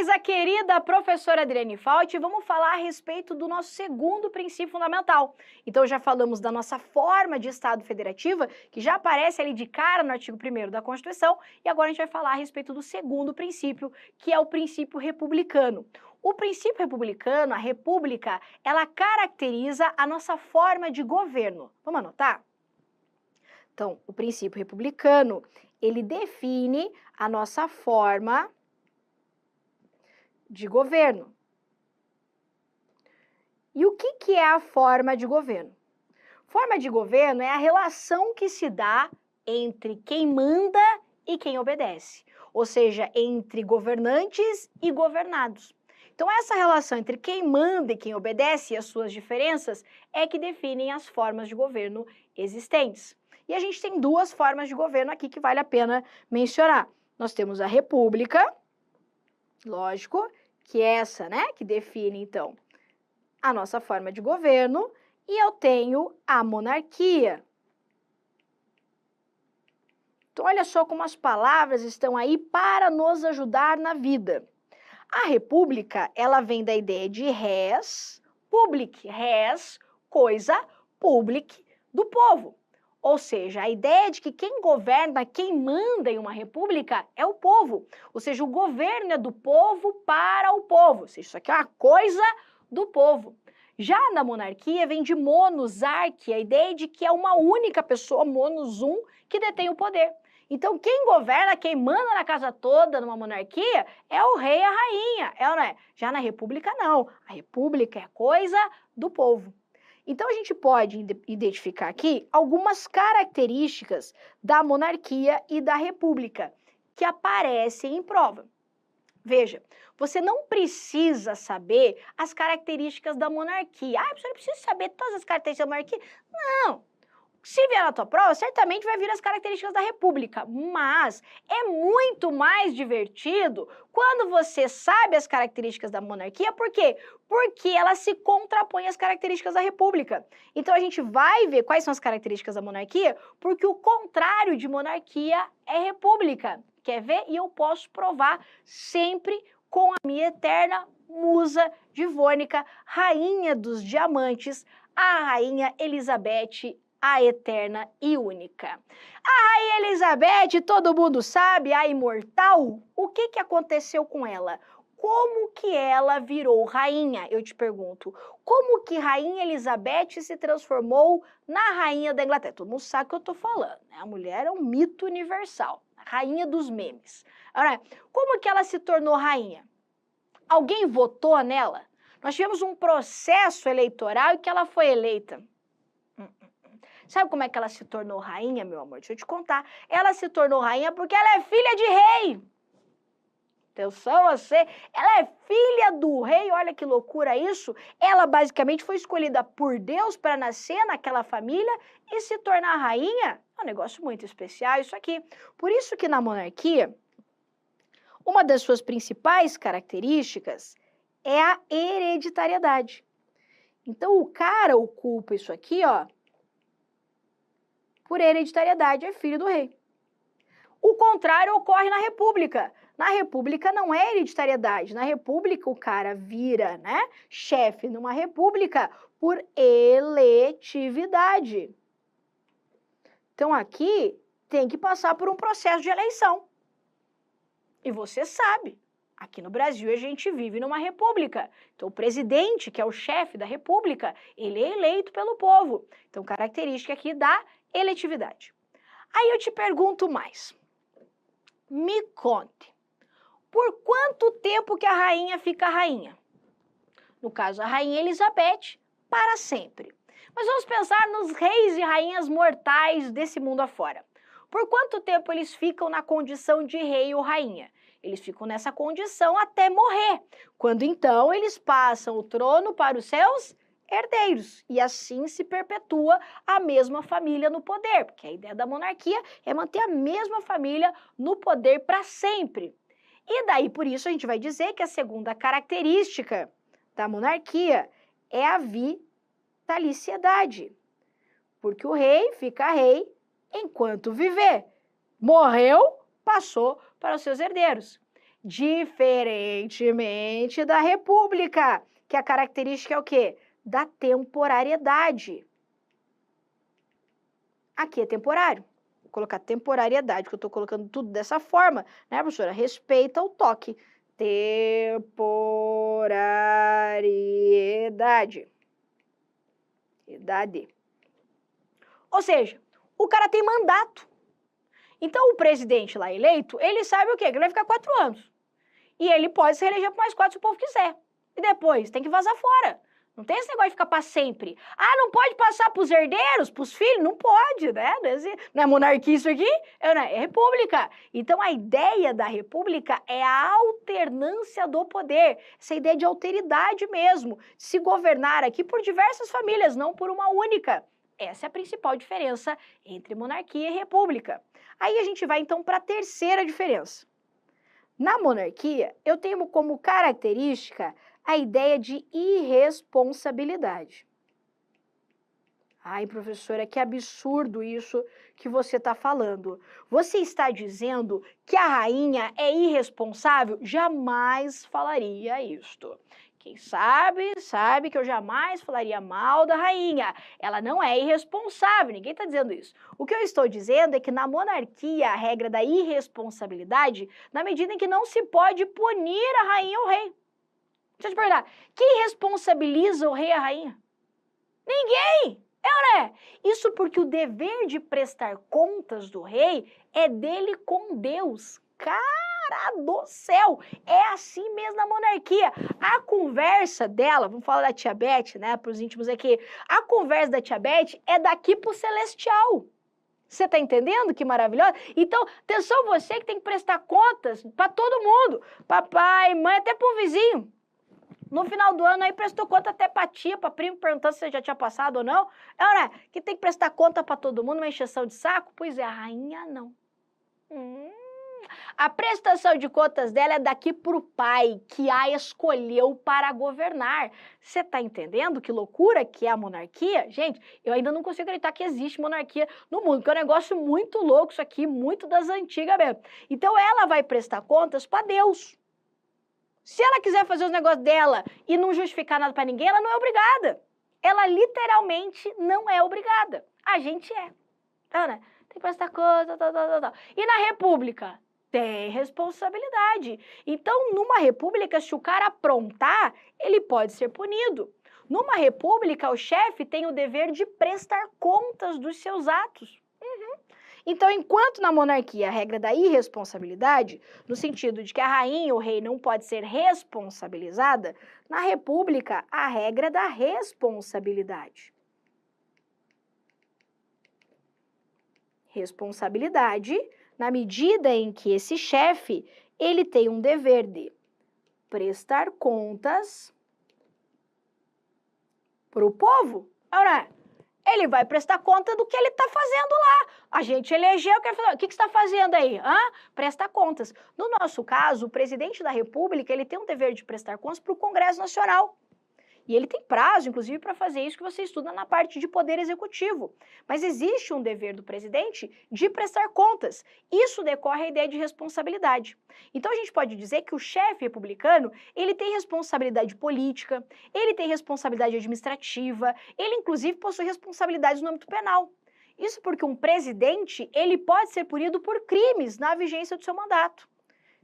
coisa, querida professora Adriane Fauci, vamos falar a respeito do nosso segundo princípio fundamental. Então, já falamos da nossa forma de Estado federativa, que já aparece ali de cara no artigo 1º da Constituição, e agora a gente vai falar a respeito do segundo princípio, que é o princípio republicano. O princípio republicano, a república, ela caracteriza a nossa forma de governo. Vamos anotar? Então, o princípio republicano, ele define a nossa forma de governo. E o que é a forma de governo? Forma de governo é a relação que se dá entre quem manda e quem obedece, ou seja, entre governantes e governados. Então, essa relação entre quem manda e quem obedece e as suas diferenças é que definem as formas de governo existentes. E a gente tem duas formas de governo aqui que vale a pena mencionar. Nós temos a república, lógico, que é essa, né, que define, então, a nossa forma de governo, e eu tenho a monarquia. Então, olha só como as palavras estão aí para nos ajudar na vida. A república, ela vem da ideia de res public, res, coisa, public, do povo. Ou seja, a ideia de que quem governa, quem manda em uma república é o povo. Ou seja, o governo é do povo para o povo. Ou seja, isso aqui é uma coisa do povo. Já na monarquia vem de monos, arque, a ideia de que é uma única pessoa, monos um, que detém o poder. Então, quem governa, quem manda na casa toda numa monarquia é o rei e a rainha, é ou não é? Já na república, não. A república é coisa do povo. Então, a gente pode identificar aqui algumas características da monarquia e da república que aparecem em prova. Veja, você não precisa saber as características da monarquia. Ah, você não precisa saber todas as características da monarquia? Não! Se vier na tua prova, certamente vai vir as características da república, mas é muito mais divertido quando você sabe as características da monarquia. Por quê? Porque ela se contrapõe às características da república. Então, a gente vai ver quais são as características da monarquia, porque o contrário de monarquia é república. Quer ver? E eu posso provar sempre com a minha eterna musa divônica, rainha dos diamantes, a rainha Elizabeth, a eterna e única. A rainha Elizabeth, todo mundo sabe, a imortal, o que aconteceu com ela? Como que ela virou rainha? Eu te pergunto, como que rainha Elizabeth se transformou na rainha da Inglaterra? Todo mundo sabe o que eu estou falando, né? A mulher é um mito universal, a rainha dos memes. Agora, como que ela se tornou rainha? Alguém votou nela? Nós tivemos um processo eleitoral e que ela foi eleita. Sabe como é que ela se tornou rainha, meu amor? Deixa eu te contar. Ela se tornou rainha porque ela é filha de rei. Atenção, você. Ela é filha do rei, olha que loucura isso. Ela basicamente foi escolhida por Deus para nascer naquela família e se tornar rainha. É um negócio muito especial isso aqui. Por isso que na monarquia, uma das suas principais características é a hereditariedade. Então, o cara ocupa isso aqui, ó, por hereditariedade, é filho do rei. O contrário ocorre na república. Na república não é hereditariedade. Na república o cara vira, né, chefe numa república por eletividade. Então aqui tem que passar por um processo de eleição. E você sabe, aqui no Brasil a gente vive numa república. Então o presidente, que é o chefe da república, ele é eleito pelo povo. Então característica aqui da eletividade. Aí eu te pergunto mais. Me conte, por quanto tempo que a rainha fica rainha? No caso, a rainha Elizabeth, para sempre. Mas vamos pensar nos reis e rainhas mortais desse mundo afora. Por quanto tempo eles ficam na condição de rei ou rainha? Eles ficam nessa condição até morrer, quando então eles passam o trono para os seus herdeiros, e assim se perpetua a mesma família no poder, porque a ideia da monarquia é manter a mesma família no poder para sempre. E daí, por isso, a gente vai dizer que a segunda característica da monarquia é a vitaliciedade, porque o rei fica rei enquanto viver. Morreu, passou para os seus herdeiros. Diferentemente da república, que a característica é o quê? Da temporariedade. Aqui é temporário. Vou colocar temporariedade, que eu estou colocando tudo dessa forma, né, professora? Respeita o toque. Temporariedade. Idade. Ou seja, o cara tem mandato. Então, o presidente lá eleito, ele sabe o quê? Que ele vai ficar 4 anos. E ele pode se reeleger por mais 4 se o povo quiser. E depois, tem que vazar fora. Não tem esse negócio de ficar para sempre. Ah, não pode passar para os herdeiros, para os filhos? Não pode, né? Não é monarquia isso aqui? É república. Então, a ideia da república é a alternância do poder. Essa ideia de alteridade mesmo. Se governar aqui por diversas famílias, não por uma única. Essa é a principal diferença entre monarquia e república. Aí a gente vai, então, para a terceira diferença. Na monarquia, eu tenho como característica a ideia de irresponsabilidade. Ai, professora, que absurdo isso que você está falando. Você está dizendo que a rainha é irresponsável? Jamais falaria isto. Quem sabe, sabe que eu jamais falaria mal da rainha. Ela não é irresponsável, ninguém está dizendo isso. O que eu estou dizendo é que na monarquia, a regra da irresponsabilidade, na medida em que não se pode punir a rainha ou o rei. Deixa eu te perguntar, quem responsabiliza o rei e a rainha? Ninguém! É. Isso porque o dever de prestar contas do rei é dele com Deus. Cara do céu! É assim mesmo na monarquia. A conversa dela, vamos falar da tia Beth, né, para os íntimos aqui, a conversa da tia Beth é daqui pro celestial. Você tá entendendo que maravilhoso? Então, atenção você que tem que prestar contas para todo mundo, papai, mãe, até pro vizinho. No final do ano aí prestou conta até pra tia, pra primo, perguntando se já tinha passado ou não. É, né? Que tem que prestar conta pra todo mundo, uma encheção de saco? Pois é, a rainha não. A prestação de contas dela é daqui pro pai, que a escolheu para governar. Você tá entendendo que loucura que é a monarquia? Gente, eu ainda não consigo acreditar que existe monarquia no mundo, que é um negócio muito louco isso aqui, muito das antigas mesmo. Então ela vai prestar contas pra Deus. Se ela quiser fazer os negócios dela e não justificar nada pra ninguém, ela não é obrigada. Ela literalmente não é obrigada. A gente é. Então, né? Tem que prestar conta, tal. E na república? Tem responsabilidade. Então, numa república, se o cara aprontar, ele pode ser punido. Numa república, o chefe tem o dever de prestar contas dos seus atos. Então, enquanto na monarquia a regra da irresponsabilidade, no sentido de que a rainha ou o rei não pode ser responsabilizada, na república a regra da responsabilidade. Responsabilidade na medida em que esse chefe, ele tem um dever de prestar contas para o povo. Ora, ele vai prestar conta do que ele está fazendo lá. A gente elegeu, o que você está fazendo aí? Presta contas. No nosso caso, o presidente da República, ele tem um dever de prestar contas para o Congresso Nacional. E ele tem prazo, inclusive, para fazer isso que você estuda na parte de poder executivo. Mas existe um dever do presidente de prestar contas. Isso decorre a ideia de responsabilidade. Então, a gente pode dizer que o chefe republicano, ele tem responsabilidade política, ele tem responsabilidade administrativa, ele, inclusive, possui responsabilidades no âmbito penal. Isso porque um presidente, ele pode ser punido por crimes na vigência do seu mandato.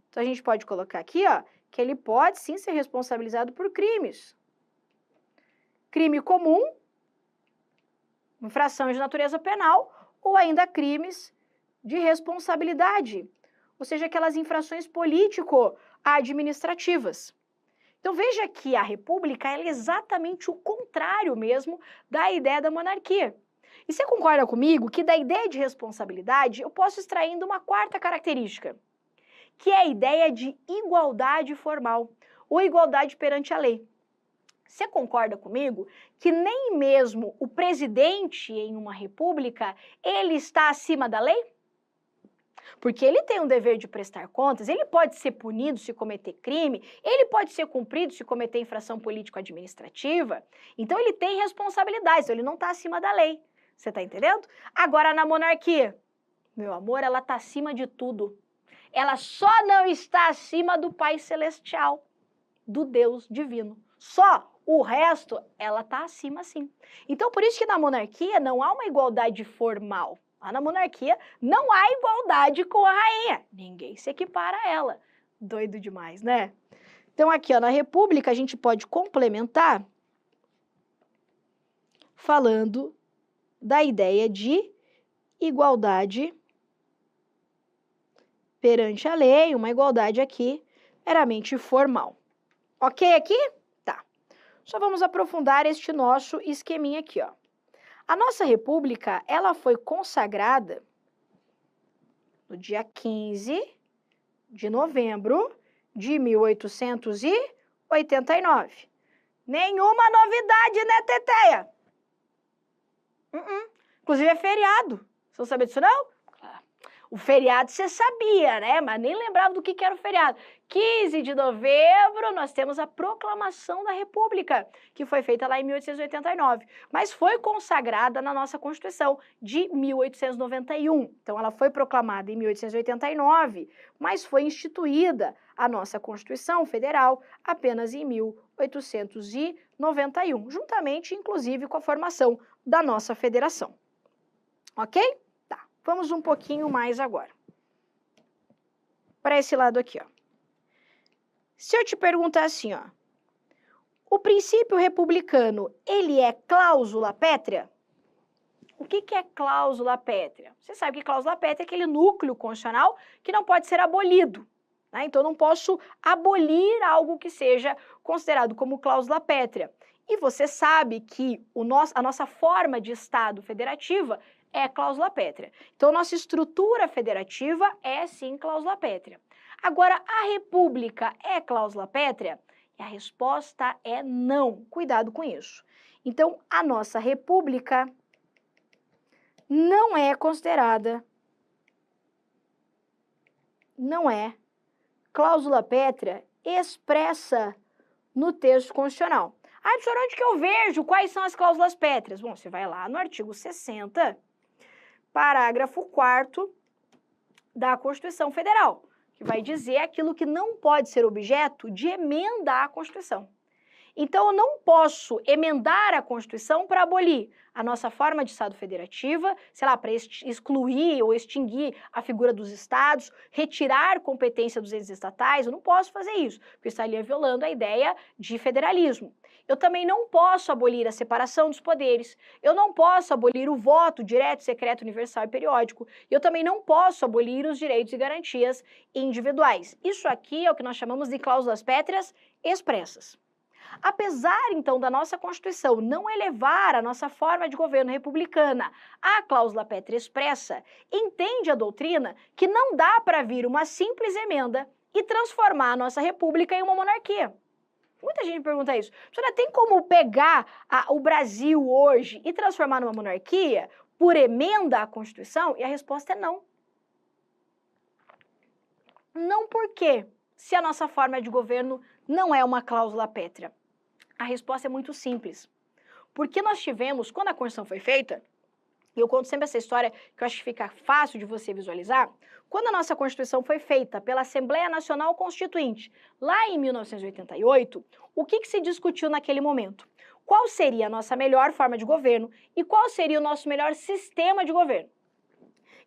Então, a gente pode colocar aqui, ó, que ele pode, sim, ser responsabilizado por crimes. Crime comum, infração de natureza penal, ou ainda crimes de responsabilidade, ou seja, aquelas infrações político-administrativas. Então veja que a república é exatamente o contrário mesmo da ideia da monarquia. E você concorda comigo que da ideia de responsabilidade eu posso extrair ainda uma quarta característica, que é a ideia de igualdade formal, ou igualdade perante a lei. Você concorda comigo que nem mesmo o presidente em uma república, ele está acima da lei? Porque ele tem um dever de prestar contas, ele pode ser punido se cometer crime, ele pode ser cumprido se cometer infração político-administrativa, então ele tem responsabilidades, então ele não está acima da lei. Você está entendendo? Agora, na monarquia, meu amor, ela está acima de tudo. ela só não está acima do Pai Celestial, do Deus divino. Só o resto, ela está acima sim. Então, por isso que na monarquia não há uma igualdade formal. Lá na monarquia não há igualdade com a rainha. Ninguém se equipara a ela. Doido demais, né? Então, aqui ó, na república, a gente pode complementar falando da ideia de igualdade perante a lei, uma igualdade aqui meramente formal. Ok aqui? Tá. Só vamos aprofundar este nosso esqueminha aqui, ó. A nossa república, ela foi consagrada no dia 15 de novembro de 1889. Nenhuma novidade, né, Teteia? Inclusive é feriado. Você não sabia disso, não? O feriado você sabia, né? Mas nem lembrava do que era o feriado. 15 de novembro, nós temos a proclamação da República, que foi feita lá em 1889, mas foi consagrada na nossa Constituição de 1891. Então, ela foi proclamada em 1889, mas foi instituída a nossa Constituição Federal apenas em 1891, juntamente, inclusive, com a formação da nossa federação. Ok? Vamos um pouquinho mais agora. Para esse lado aqui, ó. Se eu te perguntar assim, ó. O princípio republicano, ele é cláusula pétrea? O que é cláusula pétrea? Você sabe que cláusula pétrea é aquele núcleo constitucional que não pode ser abolido. Né? Então, eu não posso abolir algo que seja considerado como cláusula pétrea. E você sabe que a nossa forma de Estado federativa é cláusula pétrea. Então, nossa estrutura federativa é, sim, cláusula pétrea. Agora, a república é cláusula pétrea? E a resposta é não. Cuidado com isso. Então, a nossa república não é considerada, não é cláusula pétrea expressa no texto constitucional. Ah, professor, onde que eu vejo quais são as cláusulas pétreas? Bom, você vai lá no artigo 60, parágrafo 4º da Constituição Federal, que vai dizer aquilo que não pode ser objeto de emenda à Constituição. Então, eu não posso emendar a Constituição para abolir a nossa forma de Estado federativa, sei lá, para excluir ou extinguir a figura dos Estados, retirar competência dos entes estatais, eu não posso fazer isso, porque estaria violando a ideia de federalismo. Eu também não posso abolir a separação dos poderes, eu não posso abolir o voto direto, secreto, universal e periódico, eu também não posso abolir os direitos e garantias individuais. Isso aqui é o que nós chamamos de cláusulas pétreas expressas. Apesar, então, da nossa Constituição não elevar a nossa forma de governo republicana à cláusula pétrea expressa, entende a doutrina que não dá para vir uma simples emenda e transformar a nossa república em uma monarquia. Muita gente pergunta isso. Professora, tem como pegar o Brasil hoje e transformar numa monarquia por emenda à Constituição? E a resposta é não. Não por quê? Se a nossa forma de governo não é uma cláusula pétrea. A resposta é muito simples. Porque nós tivemos, quando a Constituição foi feita, e eu conto sempre essa história que eu acho que fica fácil de você visualizar, quando a nossa Constituição foi feita pela Assembleia Nacional Constituinte, lá em 1988, o que se discutiu naquele momento? Qual seria a nossa melhor forma de governo e qual seria o nosso melhor sistema de governo?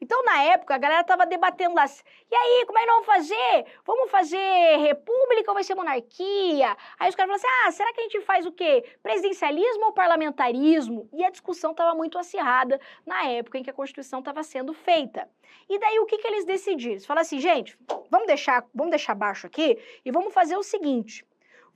Então, na época, a galera estava debatendo lá, e aí, como é que nós vamos fazer? Vamos fazer república ou vai ser monarquia? Aí os caras falaram assim, será que a gente faz o quê? Presidencialismo ou parlamentarismo? E a discussão estava muito acirrada na época em que a Constituição estava sendo feita. E daí, o que eles decidiram? Eles falaram assim, gente, vamos deixar baixo aqui e vamos fazer o seguinte,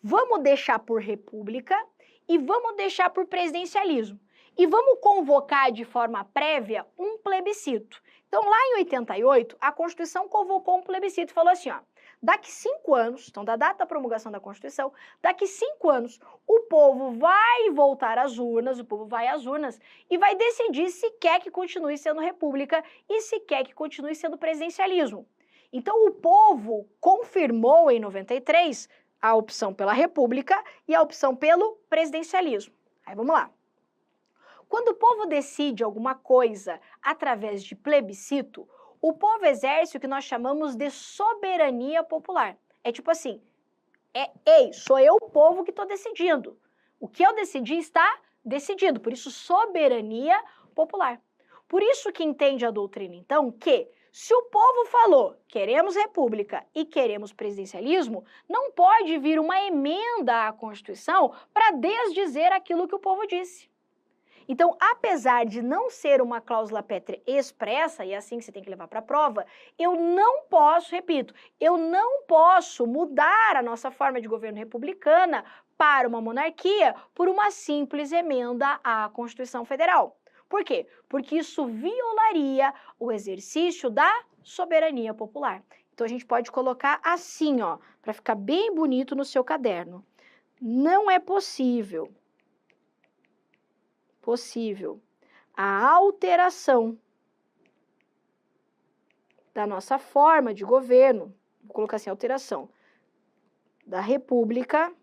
vamos deixar por república e vamos deixar por presidencialismo. E vamos convocar de forma prévia um plebiscito. Então, lá em 88, a Constituição convocou um plebiscito e falou assim, ó, daqui 5 anos, então da data da promulgação da Constituição, daqui 5 anos, o povo vai voltar às urnas, o povo vai às urnas e vai decidir se quer que continue sendo república e se quer que continue sendo presidencialismo. Então, o povo confirmou em 93 a opção pela república e a opção pelo presidencialismo. Aí, vamos lá. Quando o povo decide alguma coisa através de plebiscito, O povo exerce o que nós chamamos de soberania popular. É tipo assim, ei, sou eu o povo que estou decidindo. O que eu decidi está decidido, por isso soberania popular. Por isso que entende a doutrina, então, que se o povo falou, queremos república e queremos presidencialismo, não pode vir uma emenda à Constituição para desdizer aquilo que o povo disse. Então, apesar de não ser uma cláusula pétrea expressa, e é assim que você tem que levar para a prova, eu não posso, repito, eu não posso mudar a nossa forma de governo republicana para uma monarquia por uma simples emenda à Constituição Federal. Por quê? Porque isso violaria o exercício da soberania popular. Então, a gente pode colocar assim, ó, para ficar bem bonito no seu caderno. Não é possível a alteração da nossa forma de governo, vou colocar assim, alteração da república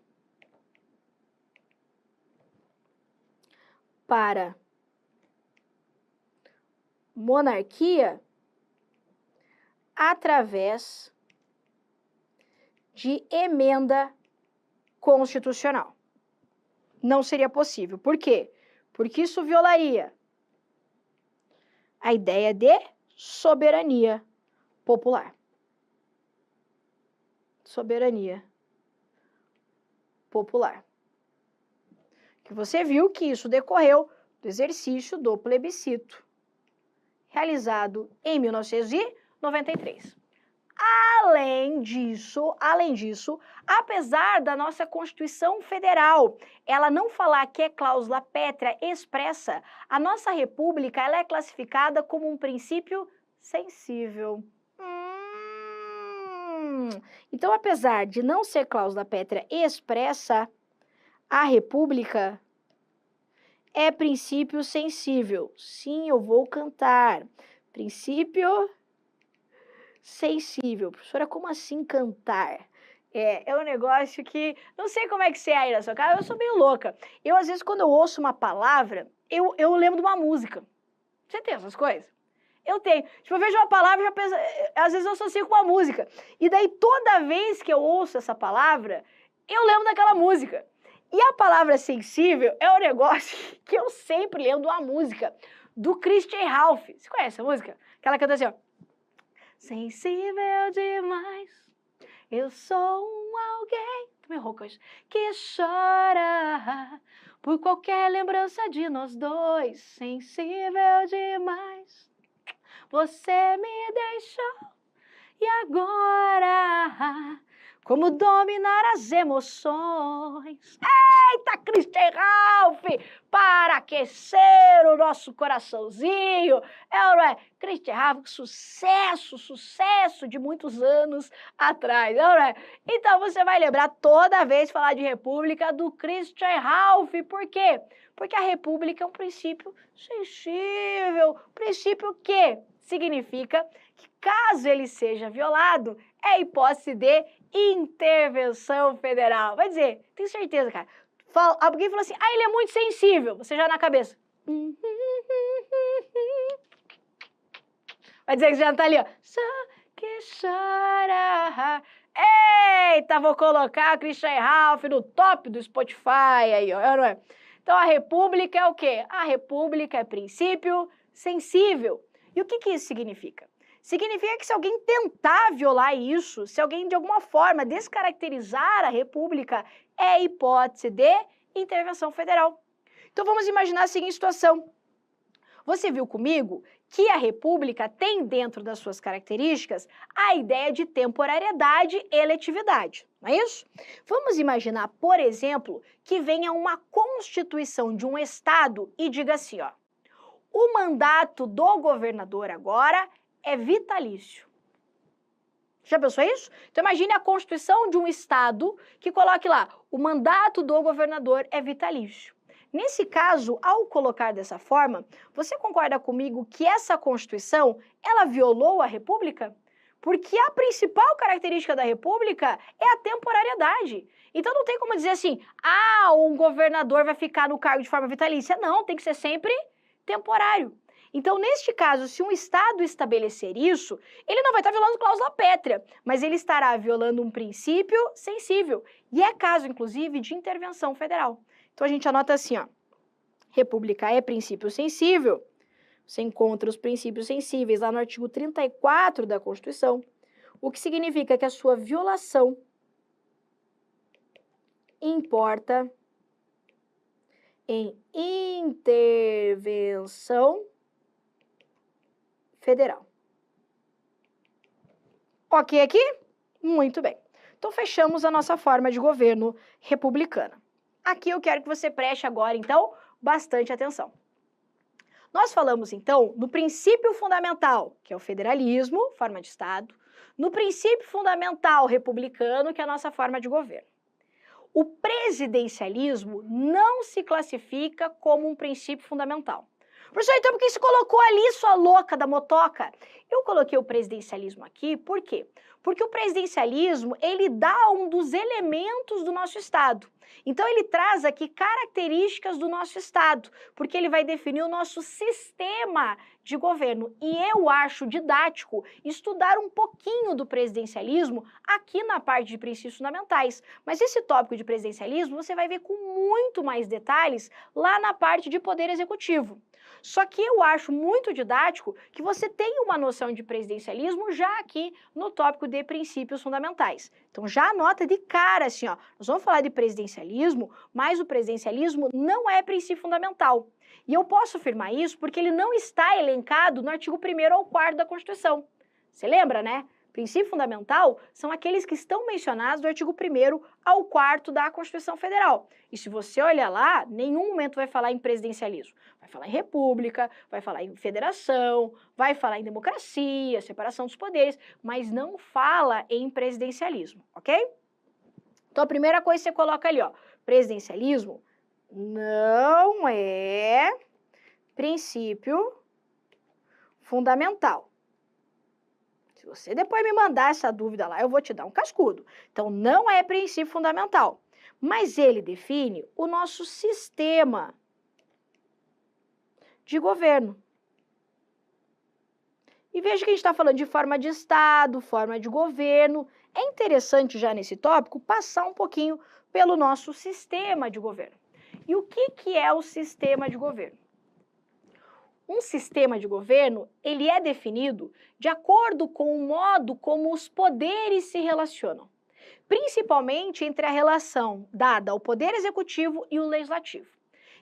para monarquia através de emenda constitucional. Não seria possível. Por quê? Porque isso violaria a ideia de soberania popular. Soberania popular. Que você viu que isso decorreu do exercício do plebiscito, realizado em 1993. Além disso, apesar da nossa Constituição Federal, ela não falar que é cláusula pétrea expressa, a nossa República ela é classificada como um princípio sensível. Então, apesar de não ser cláusula pétrea expressa, a República é princípio sensível. Sim, eu vou cantar. Princípio sensível. Professora, como assim cantar? É um negócio que... Não sei como é que você é aí na sua casa, eu sou meio louca. Eu, às vezes, quando eu ouço uma palavra, eu lembro de uma música. Você tem essas coisas? Eu tenho. Tipo, eu vejo uma palavra e já penso... Às vezes eu associo com uma música. E daí, toda vez que eu ouço essa palavra, eu lembro daquela música. E a palavra sensível é um negócio que eu sempre lembro de uma música do Christian Ralph. Você conhece essa música? Aquela canta assim, ó. Sensível demais, eu sou um alguém, tô meio rouca hoje, que chora por qualquer lembrança de nós dois. Sensível demais, você me deixou e agora, como dominar as emoções? Eita, Christian Ralph, para aquecer o nosso coraçãozinho. Não é? Christian Ralph, sucesso de muitos anos atrás, não é? Então você vai lembrar toda vez falar de república do Christian Ralph. Por quê? Porque a república é um princípio sensível, princípio que significa que caso ele seja violado, é hipótese de intervenção federal. Vai dizer, tenho certeza, cara. Alguém falou assim, ele é muito sensível. Você já na cabeça. Vai dizer que já tá ali, ó. Só que chora. Eita, vou colocar o Christian Ralph no top do Spotify aí, ó. Não é? Então, a república é o quê? A república é princípio sensível. E o que isso significa? Significa que se alguém tentar violar isso, se alguém de alguma forma descaracterizar a república, é hipótese de intervenção federal. Então vamos imaginar a seguinte situação. Você viu comigo que a república tem dentro das suas características a ideia de temporariedade e eletividade, não é isso? Vamos imaginar, por exemplo, que venha uma constituição de um estado e diga assim, ó, o mandato do governador agora é vitalício. Já pensou isso? Então imagine a constituição de um estado que coloque lá, o mandato do governador é vitalício. Nesse caso, ao colocar dessa forma, você concorda comigo que essa constituição, ela violou a república? Porque a principal característica da república é a temporariedade. Então não tem como dizer assim, um governador vai ficar no cargo de forma vitalícia. Não, tem que ser sempre temporário. Então, neste caso, se um Estado estabelecer isso, ele não vai estar violando cláusula pétrea, mas ele estará violando um princípio sensível. E é caso, inclusive, de intervenção federal. Então, a gente anota assim, ó, república é princípio sensível. Você encontra os princípios sensíveis lá no artigo 34 da Constituição, o que significa que a sua violação importa em intervenção federal. Ok aqui? Muito bem. Então, fechamos a nossa forma de governo republicana. Aqui eu quero que você preste agora, então, bastante atenção. Nós falamos, então, no princípio fundamental, que é o federalismo, forma de Estado, no princípio fundamental republicano, que é a nossa forma de governo. O presidencialismo não se classifica como um princípio fundamental. Professor, então por que você colocou ali, sua louca da motoca? Eu coloquei o presidencialismo aqui, por quê? Porque o presidencialismo, ele dá um dos elementos do nosso Estado. Então, ele traz aqui características do nosso Estado, porque ele vai definir o nosso sistema de governo. E eu acho didático estudar um pouquinho do presidencialismo aqui na parte de princípios fundamentais. Mas esse tópico de presidencialismo você vai ver com muito mais detalhes lá na parte de poder executivo. Só que eu acho muito didático que você tenha uma noção de presidencialismo já aqui no tópico de princípios fundamentais. Então já anota de cara assim, ó, nós vamos falar de presidencialismo, mas o presidencialismo não é princípio fundamental. E eu posso afirmar isso porque ele não está elencado no artigo 1º ao 4º da Constituição. Você lembra, né? Princípio fundamental são aqueles que estão mencionados do artigo 1º ao 4º da Constituição Federal. E se você olhar lá, nenhum momento vai falar em presidencialismo. Vai falar em república, vai falar em federação, vai falar em democracia, separação dos poderes, mas não fala em presidencialismo, ok? Então a primeira coisa que você coloca ali, ó, presidencialismo não é princípio fundamental. Se você depois me mandar essa dúvida lá, eu vou te dar um cascudo. Então, não é princípio fundamental, mas ele define o nosso sistema de governo. E veja que a gente está falando de forma de Estado, forma de governo. É interessante já nesse tópico passar um pouquinho pelo nosso sistema de governo. E o que é o sistema de governo? Um sistema de governo, ele é definido de acordo com o modo como os poderes se relacionam, principalmente entre a relação dada ao poder executivo e o legislativo.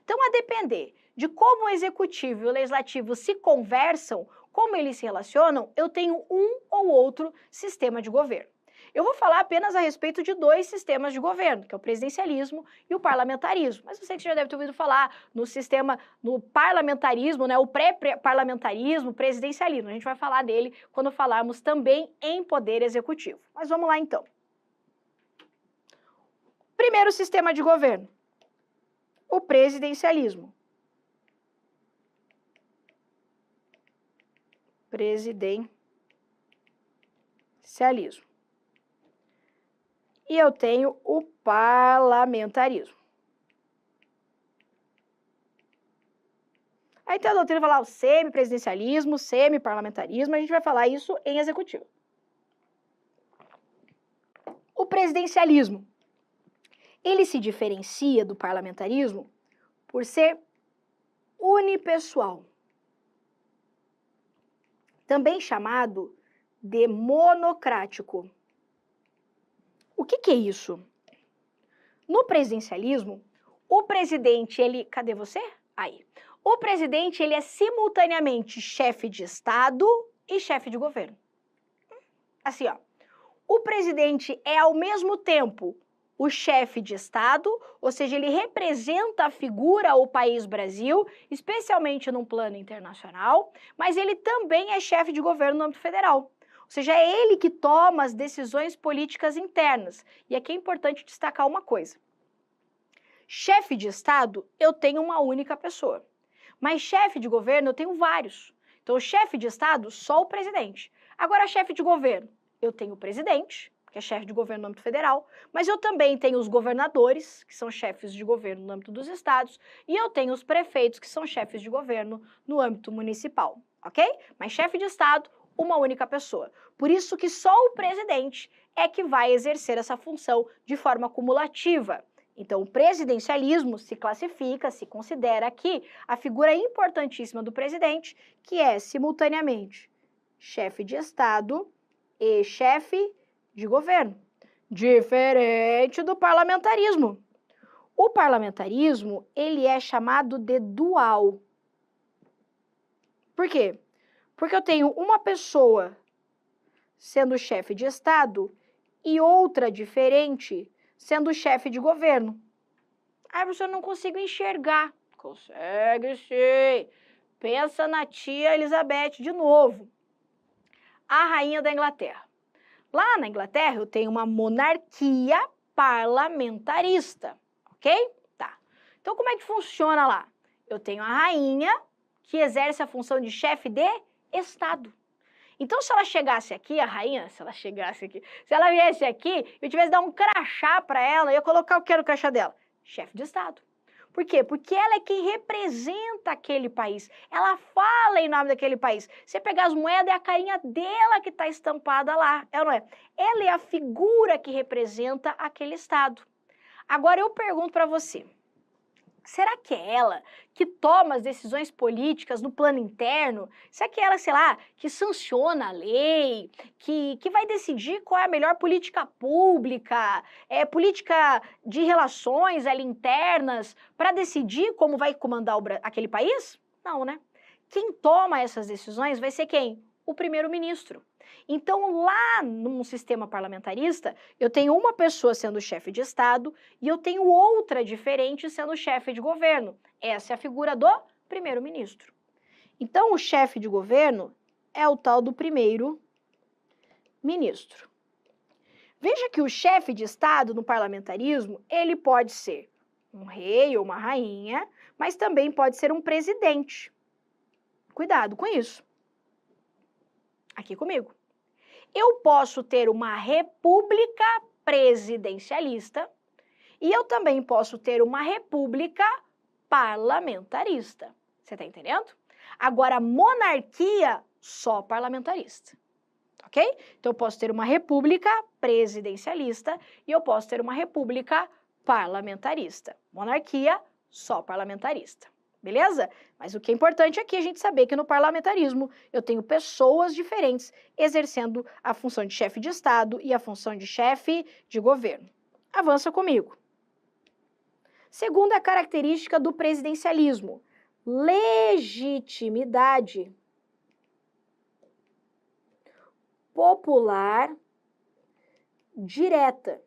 Então, a depender de como o executivo e o legislativo se conversam, como eles se relacionam, eu tenho um ou outro sistema de governo. Eu vou falar apenas a respeito de dois sistemas de governo, que é o presidencialismo e o parlamentarismo. Mas eu sei que você já deve ter ouvido falar no parlamentarismo, né, o pré-parlamentarismo, presidencialismo. A gente vai falar dele quando falarmos também em poder executivo. Mas vamos lá então. Primeiro sistema de governo, o presidencialismo. Presidencialismo. E eu tenho o parlamentarismo. Aí tem a doutrina vai falar o semipresidencialismo, semiparlamentarismo, a gente vai falar isso em executivo. O presidencialismo, ele se diferencia do parlamentarismo por ser unipessoal, também chamado de monocrático. O que é isso? No presidencialismo, o presidente, cadê você? Aí. O presidente, ele é simultaneamente chefe de Estado e chefe de governo. Assim, ó. O presidente é, ao mesmo tempo, o chefe de Estado, ou seja, ele representa a figura, o país Brasil, especialmente num plano internacional, mas ele também é chefe de governo no âmbito federal. Ou seja, é ele que toma as decisões políticas internas. E aqui é importante destacar uma coisa. Chefe de Estado, eu tenho uma única pessoa. Mas chefe de governo, eu tenho vários. Então, o chefe de Estado, só o presidente. Agora, chefe de governo, eu tenho o presidente, que é chefe de governo no âmbito federal, mas eu também tenho os governadores, que são chefes de governo no âmbito dos estados, e eu tenho os prefeitos, que são chefes de governo no âmbito municipal, ok? Mas chefe de estado, uma única pessoa. Por isso que só o presidente é que vai exercer essa função de forma cumulativa. Então, o presidencialismo se classifica, se considera aqui a figura importantíssima do presidente, que é, simultaneamente, chefe de Estado e chefe de governo, diferente do parlamentarismo. O parlamentarismo, ele é chamado de dual. Por quê? Porque eu tenho uma pessoa sendo chefe de Estado e outra diferente sendo chefe de governo. Aí você não consigo enxergar. Consegue sim. Pensa na tia Elizabeth de novo. A rainha da Inglaterra. Lá na Inglaterra eu tenho uma monarquia parlamentarista, ok? Tá. Então como é que funciona lá? Eu tenho a rainha que exerce a função de chefe de Estado. Então, se ela chegasse aqui, a rainha, se ela viesse aqui, eu tivesse dar um crachá para ela, eu ia colocar o que no crachá dela? Chefe de Estado. Por quê? Porque ela é quem representa aquele país. Ela fala em nome daquele país. Você pegar as moedas, é a carinha dela que está estampada lá, é ou não é? Ela é a figura que representa aquele Estado. Agora, eu pergunto para você. Será que é ela que toma as decisões políticas no plano interno? Será que é ela, sei lá, que sanciona a lei, que vai decidir qual é a melhor política pública, política de relações ali internas, para decidir como vai comandar aquele país? Não, né? Quem toma essas decisões vai ser quem? O primeiro-ministro. Então, lá num sistema parlamentarista, eu tenho uma pessoa sendo chefe de Estado e eu tenho outra diferente sendo chefe de governo. Essa é a figura do primeiro-ministro. Então, o chefe de governo é o tal do primeiro-ministro. Veja que o chefe de Estado no parlamentarismo, ele pode ser um rei ou uma rainha, mas também pode ser um presidente. Cuidado com isso. Aqui comigo. Eu posso ter uma república presidencialista e eu também posso ter uma república parlamentarista. Você está entendendo? Agora, monarquia, só parlamentarista. Ok? Então, eu posso ter uma república presidencialista e eu posso ter uma república parlamentarista. Monarquia, só parlamentarista. Beleza? Mas o que é importante aqui é a gente saber que no parlamentarismo eu tenho pessoas diferentes exercendo a função de chefe de Estado e a função de chefe de governo. Avança comigo. Segunda característica do presidencialismo: legitimidade popular direta.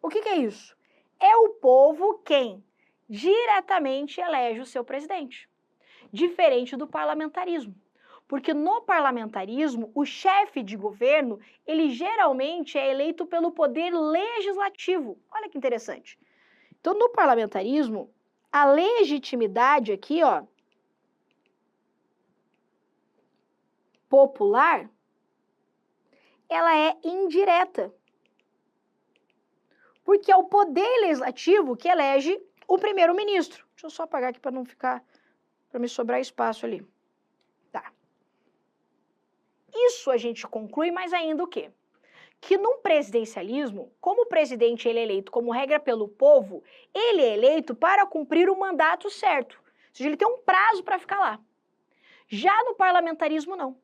O que é isso? É o povo quem diretamente elege o seu presidente, diferente do parlamentarismo. Porque no parlamentarismo, o chefe de governo, ele geralmente é eleito pelo poder legislativo. Olha que interessante. Então, no parlamentarismo, a legitimidade aqui, ó, popular, ela é indireta. Porque é o poder legislativo que elege o primeiro-ministro. Deixa eu só apagar aqui para não ficar, para me sobrar espaço ali. Tá. Isso a gente conclui mais ainda o quê? Que num presidencialismo, como o presidente ele é eleito como regra pelo povo, ele é eleito para cumprir o mandato certo. Ou seja, ele tem um prazo para ficar lá. Já no parlamentarismo, não.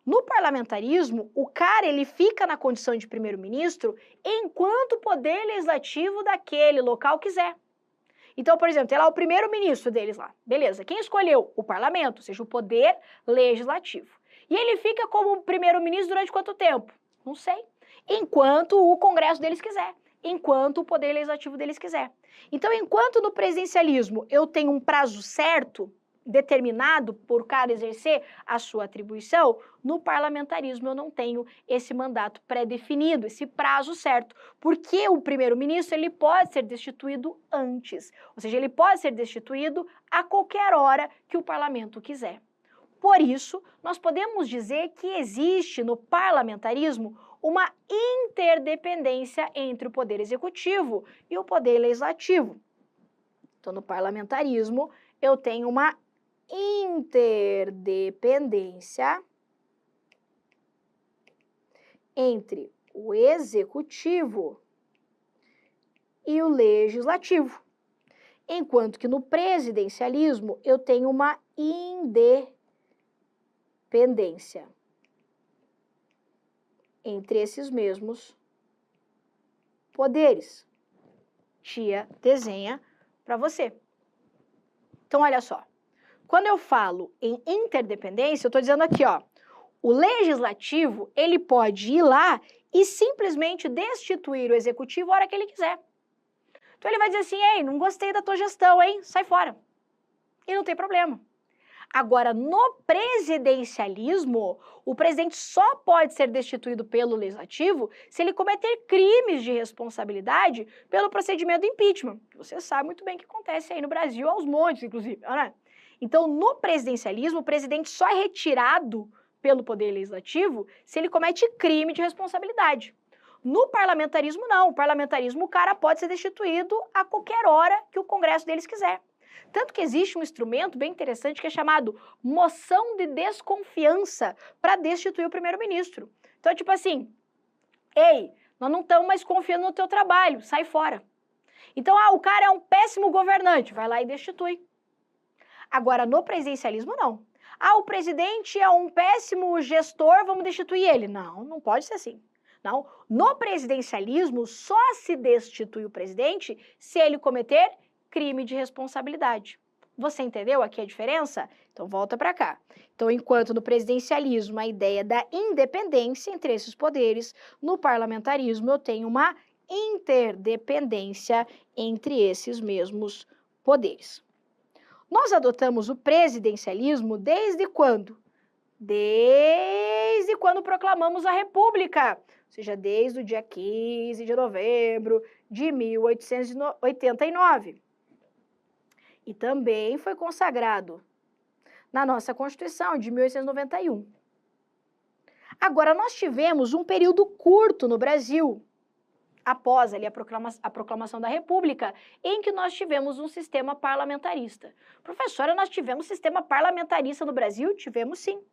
No parlamentarismo, o cara ele fica na condição de primeiro-ministro enquanto o poder legislativo daquele local quiser. Então, por exemplo, tem lá o primeiro-ministro deles lá. Beleza, quem escolheu? O parlamento, ou seja, o poder legislativo. E ele fica como primeiro-ministro durante quanto tempo? Não sei. Enquanto o Congresso deles quiser. Enquanto o poder legislativo deles quiser. Então, enquanto no presidencialismo eu tenho um prazo certo, determinado por cara exercer a sua atribuição, no parlamentarismo eu não tenho esse mandato pré-definido, esse prazo certo, porque o primeiro-ministro ele pode ser destituído antes, ou seja, ele pode ser destituído a qualquer hora que o parlamento quiser. Por isso, nós podemos dizer que existe no parlamentarismo uma interdependência entre o poder executivo e o poder legislativo. Então, no parlamentarismo, eu tenho uma interdependência entre o executivo e o legislativo, enquanto que no presidencialismo eu tenho uma independência entre esses mesmos poderes. Tia desenha para você. Então, olha só. Quando eu falo em interdependência, eu estou dizendo aqui, ó, o legislativo, ele pode ir lá e simplesmente destituir o executivo a hora que ele quiser. Então, ele vai dizer assim, ei, não gostei da tua gestão, hein? Sai fora. E não tem problema. Agora, no presidencialismo, o presidente só pode ser destituído pelo legislativo se ele cometer crimes de responsabilidade pelo procedimento do impeachment. Você sabe muito bem o que acontece aí no Brasil, aos montes, inclusive, né? Então, no presidencialismo, o presidente só é retirado pelo poder legislativo se ele comete crime de responsabilidade. No parlamentarismo, não. O parlamentarismo, o cara pode ser destituído a qualquer hora que o Congresso deles quiser. Tanto que existe um instrumento bem interessante que é chamado moção de desconfiança para destituir o primeiro-ministro. Então, tipo assim, ei, nós não estamos mais confiando no teu trabalho, sai fora. Então, o cara é um péssimo governante, vai lá e destitui. Agora, no presidencialismo, não. O presidente é um péssimo gestor, vamos destituir ele. Não, não pode ser assim. Não. No presidencialismo, só se destitui o presidente se ele cometer crime de responsabilidade. Você entendeu aqui a diferença? Então, volta para cá. Então, enquanto no presidencialismo a ideia da independência entre esses poderes, no parlamentarismo eu tenho uma interdependência entre esses mesmos poderes. Nós adotamos o presidencialismo desde quando? Desde quando proclamamos a República, ou seja, desde o dia 15 de novembro de 1889. E também foi consagrado na nossa Constituição de 1891. Agora, nós tivemos um período curto no Brasil, após ali a proclamação da República, em que nós tivemos um sistema parlamentarista. Professora, nós tivemos sistema parlamentarista no Brasil? Tivemos sim.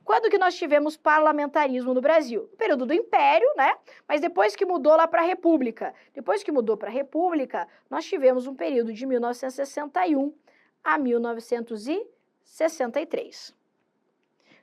Quando que nós tivemos parlamentarismo no Brasil? No período do Império, né? Mas depois que mudou lá para a República. Depois que mudou para a República, nós tivemos um período de 1961 a 1963.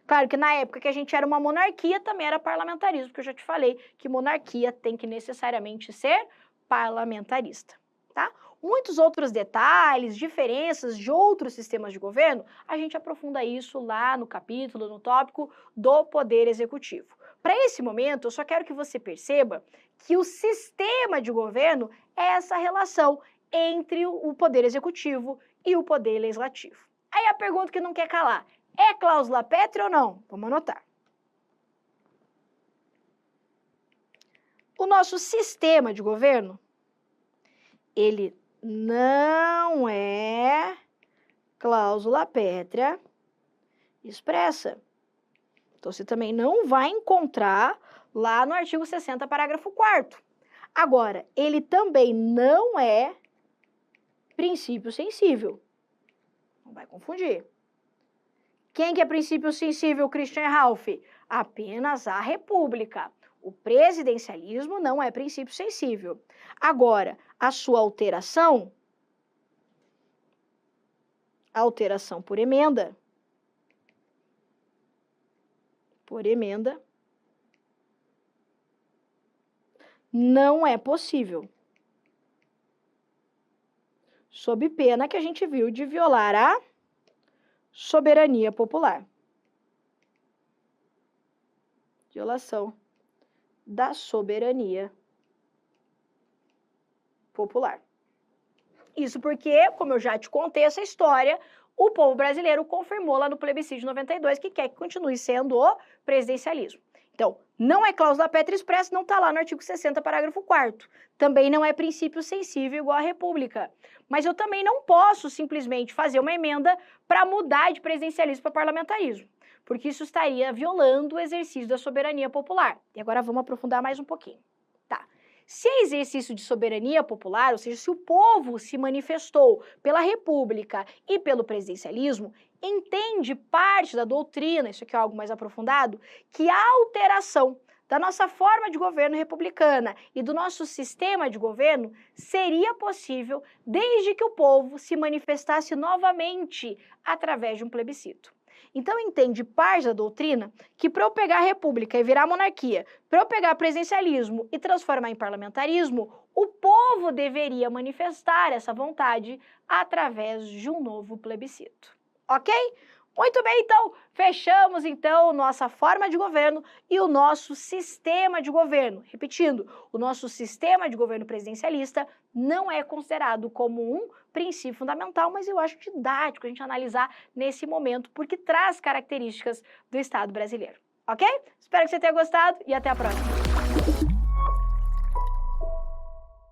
Claro que na época que a gente era uma monarquia, também era parlamentarismo, porque eu já te falei que monarquia tem que necessariamente ser parlamentarista, tá? Muitos outros detalhes, diferenças de outros sistemas de governo, a gente aprofunda isso lá no capítulo, no tópico do Poder Executivo. Para esse momento, eu só quero que você perceba que o sistema de governo é essa relação entre o Poder Executivo e o Poder Legislativo. Aí a pergunta que não quer calar, é cláusula pétrea ou não? Vamos anotar. O nosso sistema de governo, ele não é cláusula pétrea expressa. Então, você também não vai encontrar lá no artigo 60, parágrafo 4º. Agora, ele também não é princípio sensível. Não vai confundir. Quem que é princípio sensível, Christian Ralph? Apenas a República. O presidencialismo não é princípio sensível. Agora, a sua alteração por emenda, não é possível. Sob pena que a gente viu de violar a soberania popular. Violação da soberania popular. Isso porque, como eu já te contei essa história, o povo brasileiro confirmou lá no plebiscito de 92 que quer que continue sendo o presidencialismo. Então, não é cláusula pétrea expressa, não está lá no artigo 60, parágrafo 4º. Também não é princípio sensível igual à República. Mas eu também não posso simplesmente fazer uma emenda para mudar de presidencialismo para parlamentarismo. porque isso estaria violando o exercício da soberania popular. E agora vamos aprofundar mais um pouquinho. Tá. Se é exercício de soberania popular, ou seja, se o povo se manifestou pela república e pelo presidencialismo, entende parte da doutrina, isso aqui é algo mais aprofundado, que a alteração da nossa forma de governo republicana e do nosso sistema de governo seria possível desde que o povo se manifestasse novamente através de um plebiscito. Então entende parte da doutrina que para eu pegar a república e virar monarquia, para eu pegar presidencialismo e transformar em parlamentarismo, o povo deveria manifestar essa vontade através de um novo plebiscito. Ok? Muito bem, então, fechamos então nossa forma de governo e o nosso sistema de governo. Repetindo, o nosso sistema de governo presidencialista não é considerado como um princípio fundamental, mas eu acho didático a gente analisar nesse momento, porque traz características do Estado brasileiro. Ok? Espero que você tenha gostado e até a próxima.